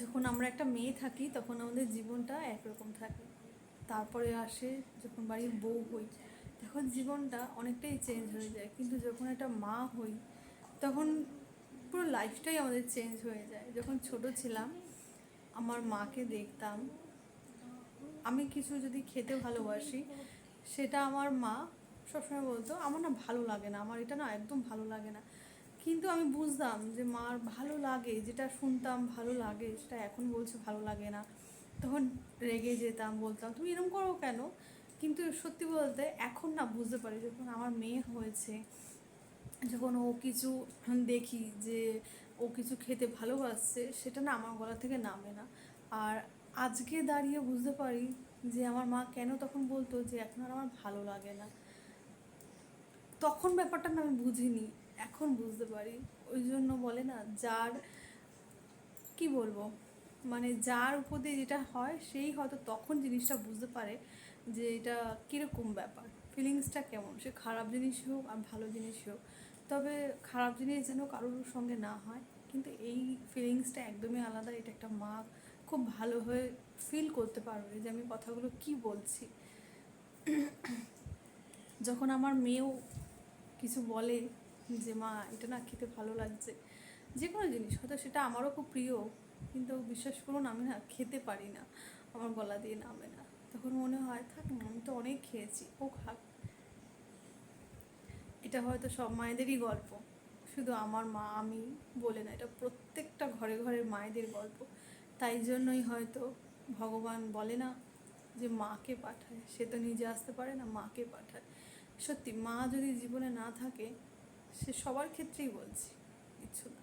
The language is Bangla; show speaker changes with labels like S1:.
S1: যখন আমরা একটা মেয়ে থাকি তখন আমাদের জীবনটা একরকম থাকে। তারপরে আসে যখন বাড়ির বউ হই, তখন জীবনটা অনেকটাই চেঞ্জ হয়ে যায়। কিন্তু যখন একটা মা হই তখন পুরো লাইফটাই আমাদের চেঞ্জ হয়ে যায়। যখন ছোট ছিলাম আমার মাকে দেখতাম, আমি কিছু যদি খেতে ভালোবাসি সেটা আমার মা সবসময় বলতো আমার না ভালো লাগে না, আমার এটা না একদম ভালো লাগে না। কিন্তু আমি বুঝতাম যে মার ভালো লাগে, যেটা শুনতাম ভালো লাগে সেটা এখন বলছে ভালো লাগে না। তখন রেগে যেতাম, বলতাম তুমি এরকম করো কেন। কিন্তু সত্যি বলতে এখন না বুঝতে পারি, যখন আমার মেয়ে হয়েছে, যখন ও কিছু দেখি যে ও কিছু খেতে ভালোবাসছে, সেটা না আমার গলা থেকে নামে না। আর আজকে দাঁড়িয়ে বুঝতে পারি যে আমার মা কেন তখন বলতো যে এখন আর আমার ভালো লাগে না। তখন ব্যাপারটা না আমি বুঝিনি, এখন বুঝতে পারি। ওই জন্য বলে না, যার কি বলবো, মানে যার উপর দিয়ে যেটা হয় সেই হয়তো তখন জিনিসটা বুঝতে পারে যে এটা কীরকম ব্যাপার, ফিলিংসটা কেমন, সে খারাপ জিনিসই হোক আর ভালো জিনিসই হোক। তবে খারাপ জিনিস যেন কারোর সঙ্গে না হয়। কিন্তু এই ফিলিংসটা একদমই আলাদা, এটা একটা মা খুব ভালো হয়ে ফিল করতে পারবে যে আমি কথাগুলো কি বলছি। যখন আমার মেয়েও কিছু বলে যে মা এটা না খেতে ভালো লাগছে, যে কোনো জিনিস হয়তো সেটা আমারও খুব প্রিয়, কিন্তু বিশ্বাস করুন আমি না খেতে পারি না, আমার গলা দিয়ে নামে না। তখন মনে হয় থাক না, আমি তো অনেক খেয়েছি, ও খাক। এটা হয়তো সব মায়েদেরই গল্প, শুধু আমার মা আমি বলে না, এটা প্রত্যেকটা ঘরে ঘরে মায়েদের গল্প। তাই জন্যই হয়তো ভগবান বলে না যে মাকে পাঠায়, সে তো নিজে আসতে পারে না, মাকে পাঠায়। সত্যি মা যদি জীবনে না থাকে, সে সবার ক্ষেত্রেই বলছি, কিচ্ছু না।